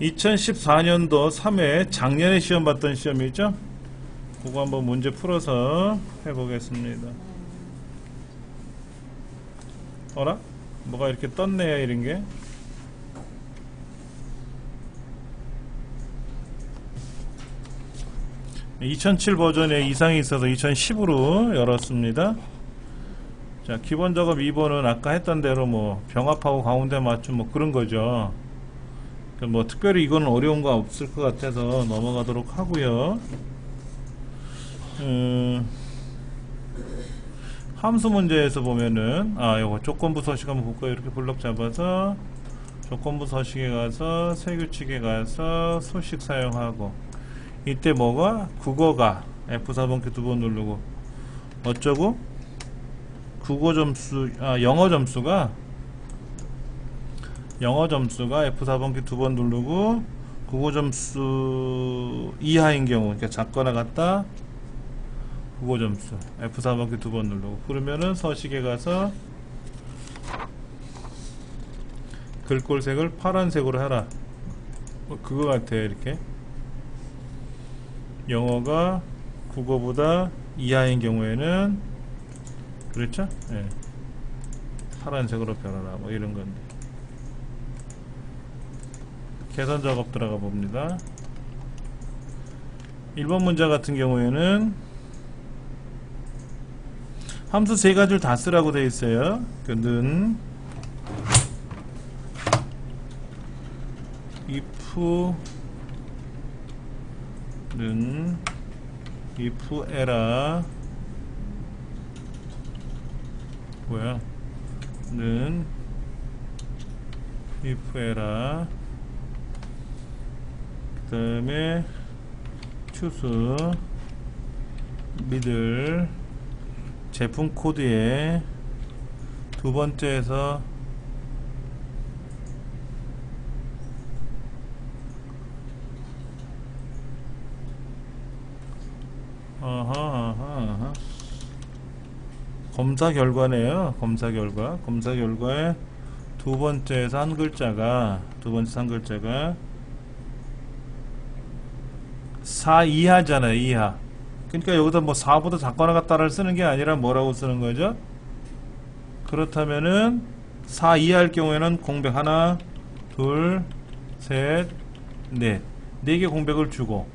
2014년도 3회 작년에 시험 봤던 시험이죠. 그거 한번 문제 풀어서 해보겠습니다. 어라? 뭐가 이렇게 떴네요, 이런게. (2007) 버전에 이상이 있어서 2010으로 열었습니다. 자, 기본 작업 2번은 아까 했던 대로 뭐 병합하고 가운데 맞춤 뭐 그런 거죠. 뭐 특별히 이건 어려운 거 없을 것 같아서 넘어가도록 하고요. 함수 문제에서 보면은 요거 조건부 서식 한번 볼까요? 이렇게 블럭 잡아서 조건부 서식에 가서 세규칙에 가서 수식 사용하고, 이때 뭐가? 국어가 F4번키 두 번 누르고, 어쩌고? 국어 점수, 영어 점수가 F4번키 두 번 누르고, 국어 점수 이하인 경우, 그러니까 작거나 같다, 국어 점수 F4번키 두 번 누르고, 그러면은 서식에 가서 글꼴색을 파란색으로 해라. 그거 같아요, 이렇게. 영어가 국어보다 이하인 경우에는, 그렇죠? 예. 파란색으로 변하라. 뭐 이런 건데. 계산 작업 들어가 봅니다. 1번 문제 같은 경우에는 함수 세 가지를 다 쓰라고 되어 있어요. 는 if 에라 뭐야? 는 if 에라, 그 다음에 choose middle, 제품 코드에 두 번째에서 검사 결과네요. 검사 결과에 두 번째에서 한 글자가 4 이하잖아요. 이하. 그러니까 여기서 뭐 4보다 작거나 같다를 쓰는 게 아니라 뭐라고 쓰는 거죠? 그렇다면은 4 이하일 경우에는 공백 하나, 둘, 셋, 넷. 4개 공백을 주고,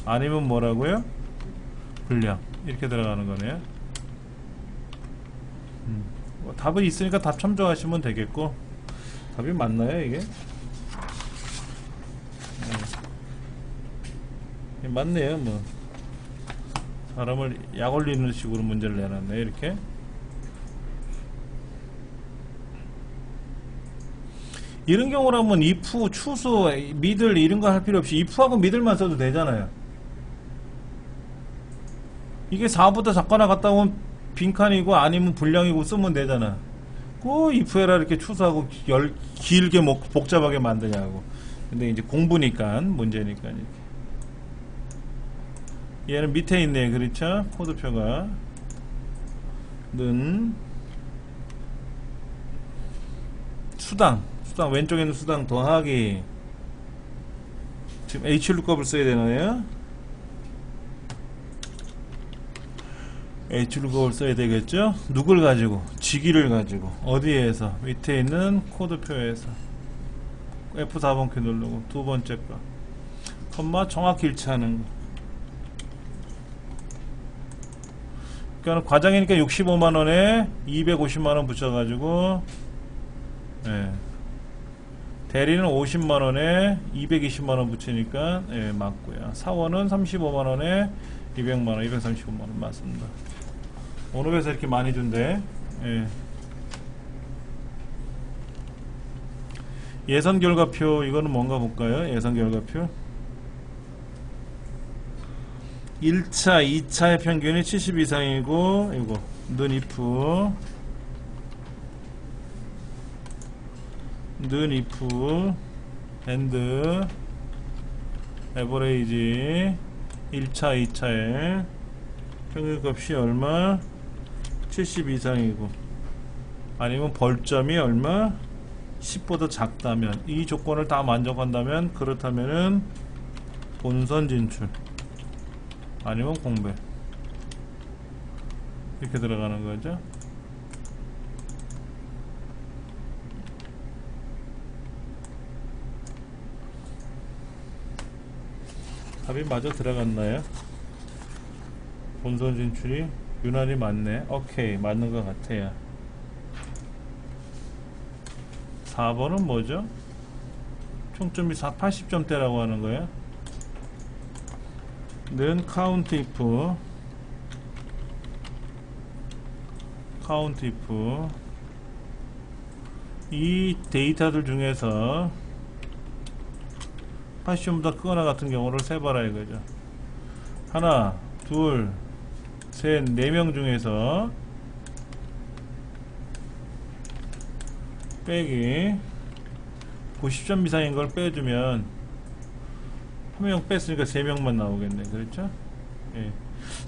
아니면 뭐라고요? 분량. 이렇게 들어가는 거네요. 답은 있으니까 답 참조하시면 되겠고. 답이 맞나요, 이게? 맞네요. 뭐 사람을 약 올리는 식으로 문제를 내놨네. 이렇게. 이런 경우라면 if, choose, middle 이런 거 할 필요 없이 if하고 middle만 써도 되잖아요. 이게 4보다 작거나 같다 보면 빈칸이고 아니면 분량이고 쓰면 되잖아. 꼭 if에라 이렇게 choos하고 길게 복잡하게 만드냐고. 근데 이제 공부니까, 문제니까 이렇게. 얘는 밑에 있네. 그렇죠? 코드표가 는 수당 왼쪽에 있는 수당 더하기, 지금 HLOOKUP을 써야 되나요? HLOOKUP을 써야 되겠죠? 누굴 가지고? 직위를 가지고. 어디에서? 밑에 있는 코드표에서 F4번키 누르고 두 번째 거 컴마 정확히 일치하는 거. 그러니까 과장이니까 65만원에 250만원 붙여가지고, 예. 대리는 50만원에 220만원 붙이니까, 예, 맞고요. 사원은 35만원에 200만원, 235만원 맞습니다. 어느 회사 이렇게 많이 준대? 예. 예선 결과표, 이거는 뭔가 볼까요? 예선 결과표. 1차, 2차의 평균이 70 이상이고, 이거 는 if and average 1차, 2차의 평균값이 얼마? 70 이상이고, 아니면 벌점이 얼마? 10보다 작다면, 이 조건을 다 만족한다면, 그렇다면은 본선 진출 아니면 공배 이렇게 들어가는 거죠. 답이 마저 들어갔나요? 본선 진출이 유난히 많네. 오케이, 맞는 것 같아요. 4번은 뭐죠? 총점이 80점대라고 하는 거예요. 는 count if 이 데이터들 중에서 80점보다 크거나 같은 경우를 세봐라 이거죠. 하나, 둘, 셋, 4명 중에서 빼기 90점 이상인 걸 빼주면 한 명 뺐으니까 3명만 나오겠네. 그렇죠? 예.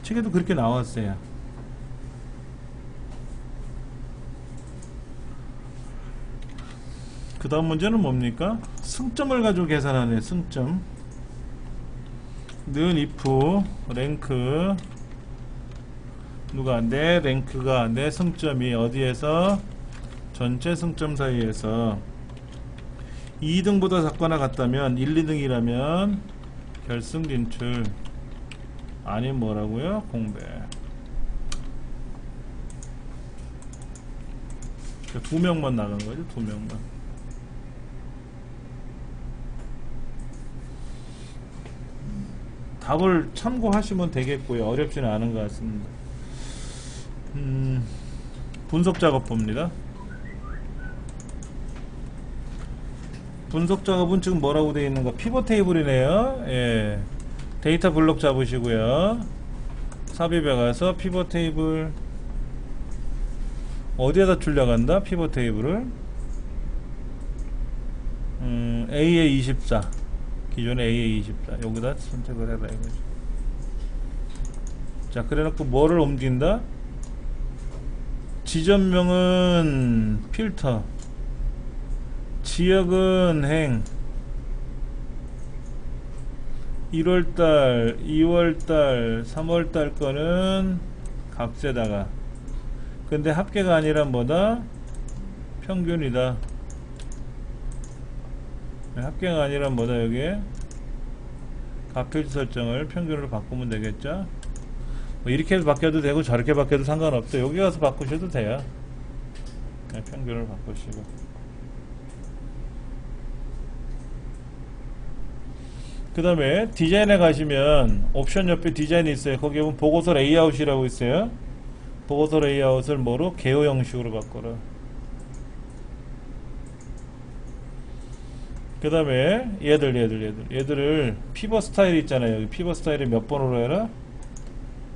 책에도 그렇게 나왔어요. 그 다음 문제는 뭡니까? 승점을 가지고 계산하네. 승점 는 if 랭크 누가 내 랭크가 내 승점이 어디에서 전체 승점 사이에서 2등보다 작거나 같다면 1, 2등이라면 결승 진출 아니면 뭐라고요? 공배. 2명만 나간 거죠. 2명만. 답을 참고하시면 되겠고요. 어렵지는 않은 것 같습니다. 분석 작업 봅니다. 분석 작업은 지금 뭐라고 되어 있는가? 피벗 테이블이네요. 예. 데이터 블록 잡으시고요. 삽입에 가서 피벗 테이블 어디에다 출력한다? 피벗 테이블을 A에 24 기존에 A에 24 여기다 선택을 해라 이거죠. 자, 그래놓고 뭐를 옮긴다? 지점명은 필터, 지역은 행, 1월달, 2월달, 3월달 거는 값에다가, 근데 합계가 아니라 뭐다? 평균이다. 합계가 아니라 뭐다? 여기에 값표시 설정을 평균으로 바꾸면 되겠죠. 뭐 이렇게 바뀌어도 되고 저렇게 바뀌어도 상관없어요. 여기 가서 바꾸셔도 돼요. 그냥 평균을 바꾸시고. 그 다음에 디자인에 가시면 옵션 옆에 디자인이 있어요. 거기에 보면 보고서 레이아웃이라고 있어요. 보고서 레이아웃을 뭐로? 개요 형식으로 바꿔라. 그 다음에 얘들을 피벗 스타일 있잖아요. 여기 피벗 스타일이 몇 번으로 해라?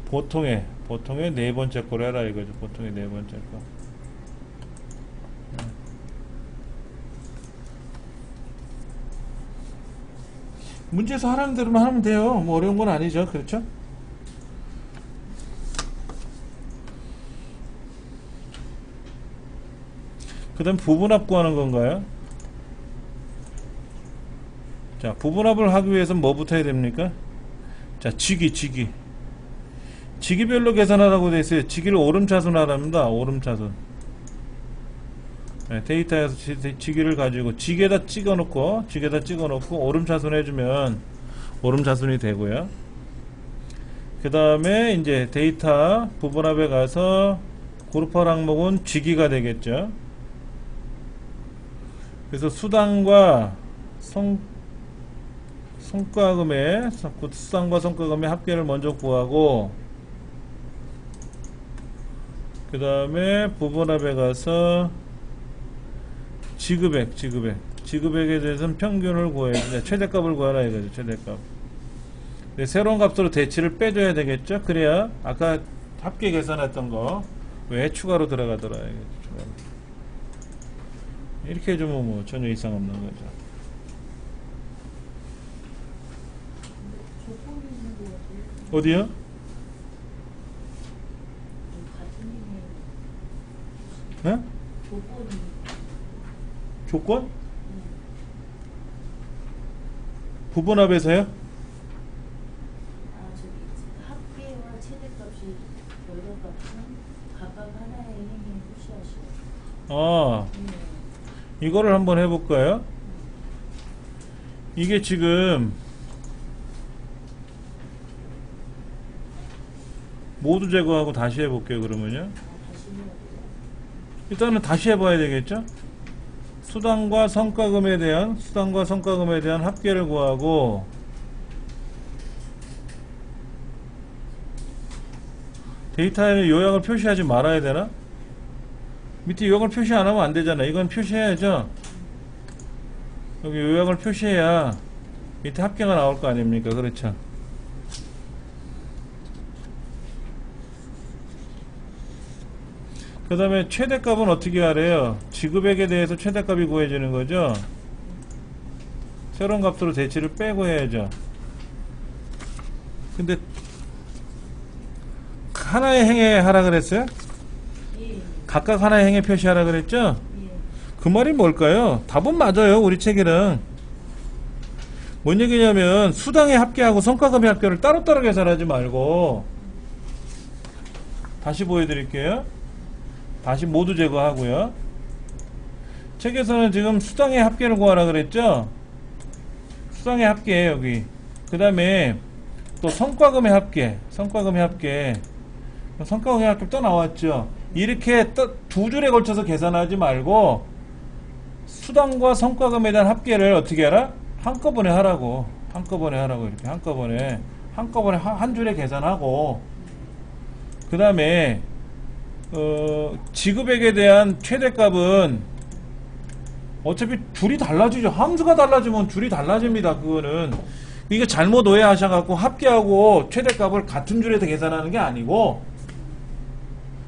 보통의 네 번째 거로 해라 이거죠. 보통의 네 번째 거. 문제에서 하라는 대로만 하면 돼요. 뭐 어려운 건 아니죠. 그렇죠? 그 다음 부분합 구하는 건가요? 자, 부분합을 하기 위해서는 뭐부터 해야 됩니까? 자, 지기별로 계산하라고 되어 있어요. 지기를 오름차순 하랍니다. 오름차순. 네, 데이터에서 지기를 가지고 지게다 찍어놓고 오름차순 해주면 오름차순이 되고요. 그 다음에 이제 데이터 부분합에 가서 그룹할 항목은 지기가 되겠죠. 그래서 수당과 성과금의 수당과 성과금의 합계를 먼저 구하고, 그 다음에 부분합에 가서 지급액에 대해서는 평균을 구해야 돼. 최대값을 구하라 이거죠. 최대값. 네, 새로운 값으로 대치를 빼줘야 되겠죠. 그래야 아까 합계 계산했던 거 왜 추가로 들어가더라 이거죠. 이렇게 해주면 뭐 전혀 이상 없는 거죠. 어디요? 네? 조건? 부분합에서요? 저기 합계와 최대값이 결과값은 각각 하나의 행위에 표시하시오. 이거를 한번 해볼까요? 이게 지금 모두 제거하고 다시 해볼게요. 그러면요. 다시 해야 돼요. 일단은 다시 해봐야 되겠죠? 수당과 성과금에 대한 합계를 구하고, 데이터에는 요약을 표시하지 말아야 되나? 밑에 요약을 표시 안 하면 안 되잖아. 이건 표시해야죠. 여기 요약을 표시해야 밑에 합계가 나올 거 아닙니까? 그렇죠? 그 다음에 최대값은 어떻게 하래요? 지급액에 대해서 최대값이 구해지는 거죠? 새로운 값으로 대치를 빼고 해야죠. 근데 하나의 행에 하라 그랬어요? 예. 각각 하나의 행에 표시하라 그랬죠? 예. 그 말이 뭘까요? 답은 맞아요. 우리 책에는. 뭔 얘기냐면 수당의 합계하고 성과금의 합계를 따로따로 계산하지 말고, 다시 보여드릴게요. 다시 모두 제거하고요. 책에서는 지금 수당의 합계를 구하라 그랬죠? 수당의 합계 여기. 그 다음에 또 성과금의 합계 또 나왔죠. 이렇게 두 줄에 걸쳐서 계산하지 말고 수당과 성과금에 대한 합계를 어떻게 하라? 한꺼번에 하라고. 이렇게 한꺼번에 한 줄에 계산하고, 그 다음에 지급액에 대한 최대값은 어차피 줄이 달라지죠. 함수가 달라지면 줄이 달라집니다. 그거는 이게 잘못 오해하셔갖고 합계하고 최대값을 같은 줄에서 계산하는 게 아니고,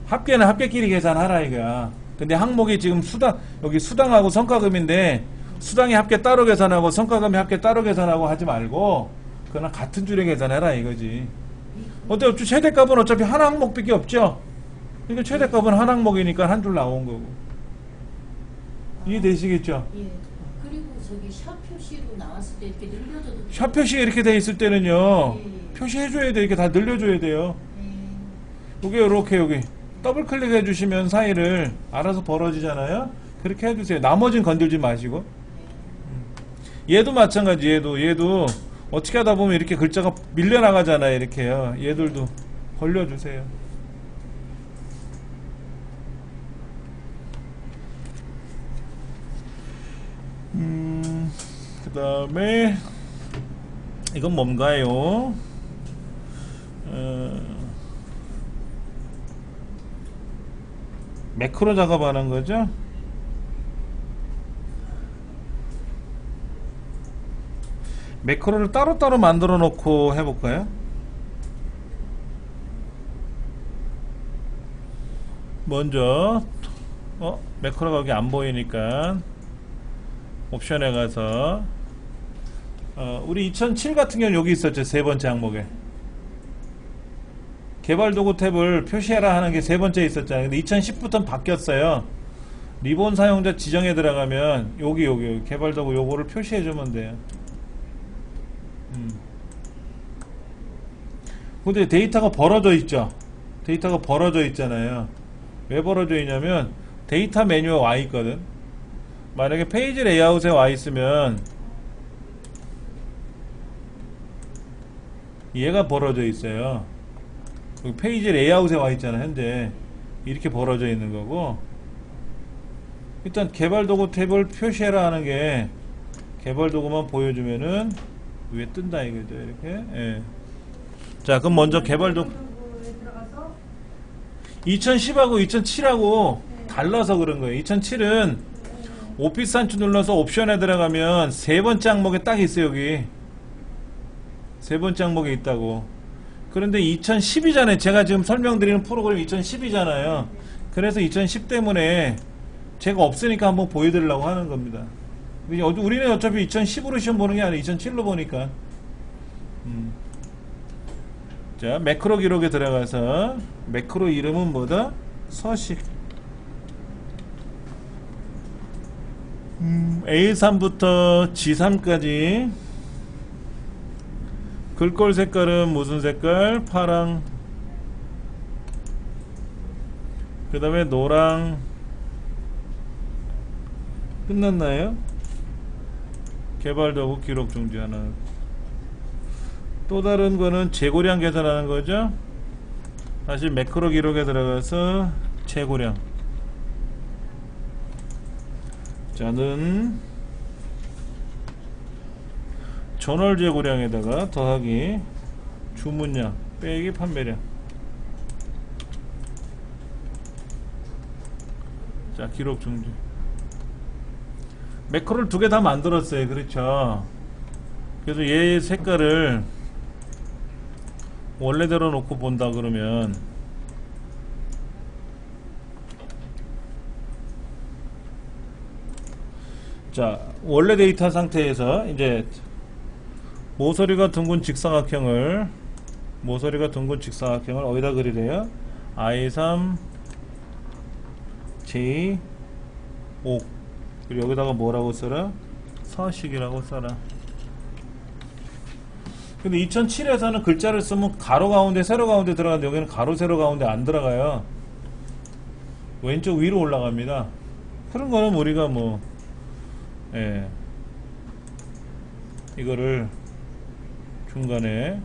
합계는 합계끼리 계산하라 이거야. 근데 항목이 지금 여기 수당하고 성과금인데, 수당의 합계 따로 계산하고 성과금의 합계 따로 계산하고 하지 말고 그냥 같은 줄에 계산해라 이거지. 어차피 최대값은 어차피 한 항목밖에 없죠. 이게 최대값은 한 항목이니까 한 줄 나온 거고. 이해되시겠죠? 예. 그리고 저기 샵 표시로 나왔을 때 이렇게 늘려줘도 샵 표시가 이렇게 돼 있을 때는요, 예. 표시해줘야 돼. 이렇게 다 늘려줘야 돼요. 여기 이렇게 여기 더블 클릭해 주시면 사이를 알아서 벌어지잖아요. 그렇게 해주세요. 나머지는 건들지 마시고. 얘도 마찬가지. 얘도 어떻게 하다 보면 이렇게 글자가 밀려나가잖아요. 이렇게요. 얘들도 벌려주세요. 그 다음에 이건 뭔가요? 매크로 작업하는 거죠? 매크로를 따로따로 만들어 놓고 해볼까요? 먼저 매크로가 여기 안 보이니까 옵션에 가서 우리 2007 같은 경우는 여기 있었죠. 세 번째 항목에 개발도구 탭을 표시해라 하는 게 세 번째 있었잖아요. 근데 2010부터는 바뀌었어요. 리본 사용자 지정에 들어가면 여기 개발도구 요거를 표시해주면 돼요. 근데 데이터가 벌어져 있죠. 데이터가 벌어져 있잖아요. 왜 벌어져 있냐면 데이터 메뉴에 와 있거든. 만약에 페이지 레이아웃에 와 있으면 얘가 벌어져 있어요. 여기 페이지 레이아웃에 와 있잖아. 현재 이렇게 벌어져 있는 거고, 일단 개발도구 탭을 표시해라 하는 게 개발도구만 보여주면은 위에 뜬다 이거죠. 이렇게. 예. 자, 그럼 먼저 개발도구 2010하고 2007하고 달라서 그런 거예요. 2007은 오피스 한추 눌러서 옵션에 들어가면 세 번째 항목에 딱 있어요. 여기 세 번째 항목에 있다고. 그런데 2010이잖아요. 제가 지금 설명드리는 프로그램이 2010이잖아요. 그래서 2010 때문에 제가 없으니까 한번 보여드리려고 하는 겁니다. 우리는 어차피 2010으로 시험 보는 게 아니라 2007로 보니까. 자, 매크로 기록에 들어가서 매크로 이름은 뭐다? 서식. A3부터 G3까지 글꼴 색깔은 무슨 색깔? 파랑, 그 다음에 노랑. 끝났나요? 개발도구 기록 중지하는. 또 다른 거는 재고량 계산하는 거죠. 다시 매크로 기록에 들어가서 재고량. 자는 전월 재고량에다가 더하기 주문량 빼기 판매량. 자, 기록 중지. 매크로를 두 개 다 만들었어요. 그렇죠. 그래서 얘 색깔을 원래대로 놓고 본다 그러면 자, 원래 데이터 상태에서 이제 모서리가 둥근 직사각형을 어디다 그리래요? I3 J5. 그리고 여기다가 뭐라고 써라? 서식이라고 써라. 근데 2007에서는 글자를 쓰면 가로 가운데 세로 가운데 들어가는데 여기는 가로 세로 가운데 안 들어가요. 왼쪽 위로 올라갑니다. 그런 거는 우리가 뭐 이거를 중간에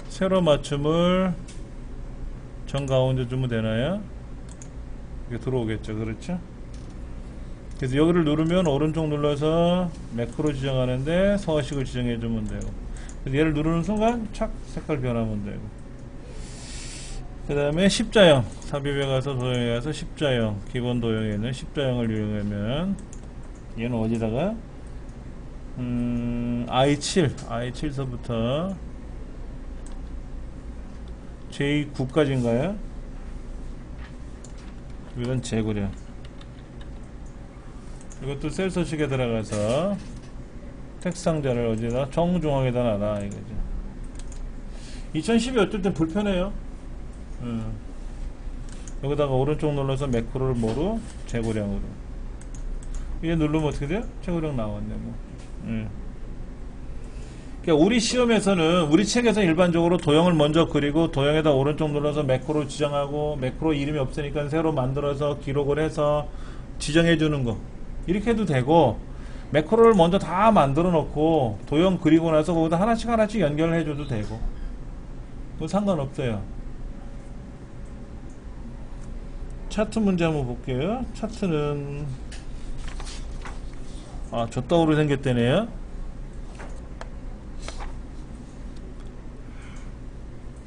세로 맞춤을 정 가운데 주면 되나요? 이게 들어오겠죠. 그렇죠? 그래서 여기를 누르면 오른쪽 눌러서 매크로 지정하는데 서식을 지정해 주면 되고, 그래서 얘를 누르는 순간 착 색깔 변하면 되고, 그 다음에 십자형 삽입에 가서 도형에 가서 십자형 기본 도형에 있는 십자형을 이용하면 얘는 어디다가 I7서부터 J9까지인가요? 이건 재고량. 이것도 셀 서식에 들어가서 텍스트 상자를 어디다 정중앙에다 놔라 이거죠. 2012 어떨 땐 불편해요. 여기다가 오른쪽 눌러서 매크로를 뭐로? 재고량으로. 이게 누르면 어떻게 돼요? 재고량 나왔네 뭐. 그러니까 우리 시험에서는, 우리 책에서 일반적으로 도형을 먼저 그리고 도형에다 오른쪽 눌러서 매크로 지정하고, 매크로 이름이 없으니까 새로 만들어서 기록을 해서 지정해 주는 거 이렇게 해도 되고, 매크로를 먼저 다 만들어 놓고 도형 그리고 나서 거기다 하나씩 연결을 해 줘도 되고, 그건 상관없어요. 차트 문제 한번 볼게요. 차트는 젖다우로 생겼대네요.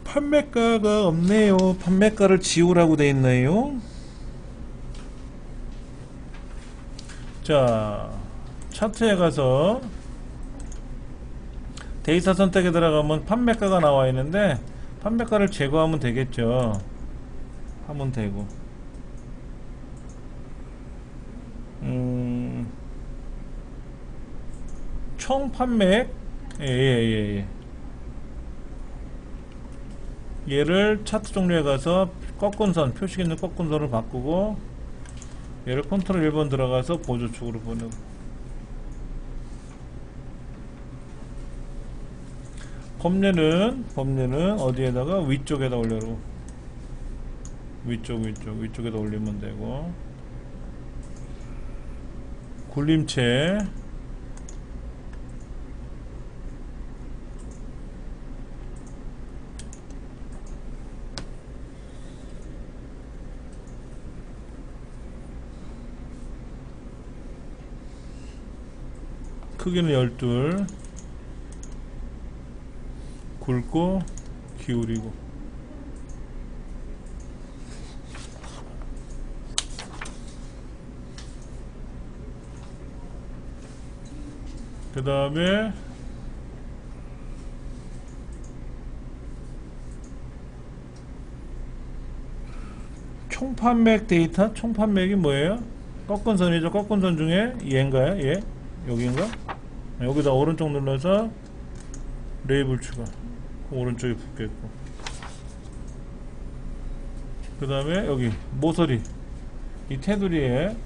판매가가 없네요. 판매가를 지우라고 돼 있나요? 자, 차트에 가서 데이터 선택에 들어가면 판매가가 나와 있는데 판매가를 제거하면 되겠죠. 하면 되고, 총 판매액, 얘를 차트 종류에 가서 꺾은 선, 표식 있는 꺾은 선을 바꾸고, 얘를 컨트롤 1번 들어가서 보조축으로 보내고, 범례는 어디에다가? 위쪽에다 올려로. 위쪽에다 올리면 되고, 굴림체 크기는 12, 굵고 기울이고, 그 다음에 총판매액 데이터, 총판매액이 뭐예요? 꺾은 선이죠. 꺾은 선 중에 얘인가요? 얘? 여기인가? 여기다 오른쪽 눌러서 레이블 추가. 오른쪽에 붙겠고, 그 다음에 여기 모서리, 이 테두리에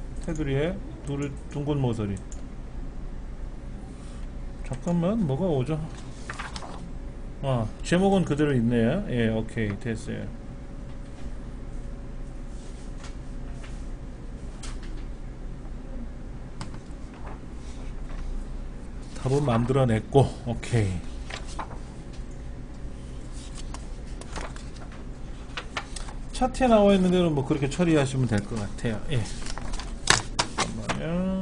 둥근 모서리. 잠깐만, 뭐가 오죠? 제목은 그대로 있네요. 예, 오케이, 됐어요. 답은 만들어냈고, 오케이. 차트에 나와 있는 대로 뭐 그렇게 처리하시면 될 것 같아요. 예. 잠깐만요.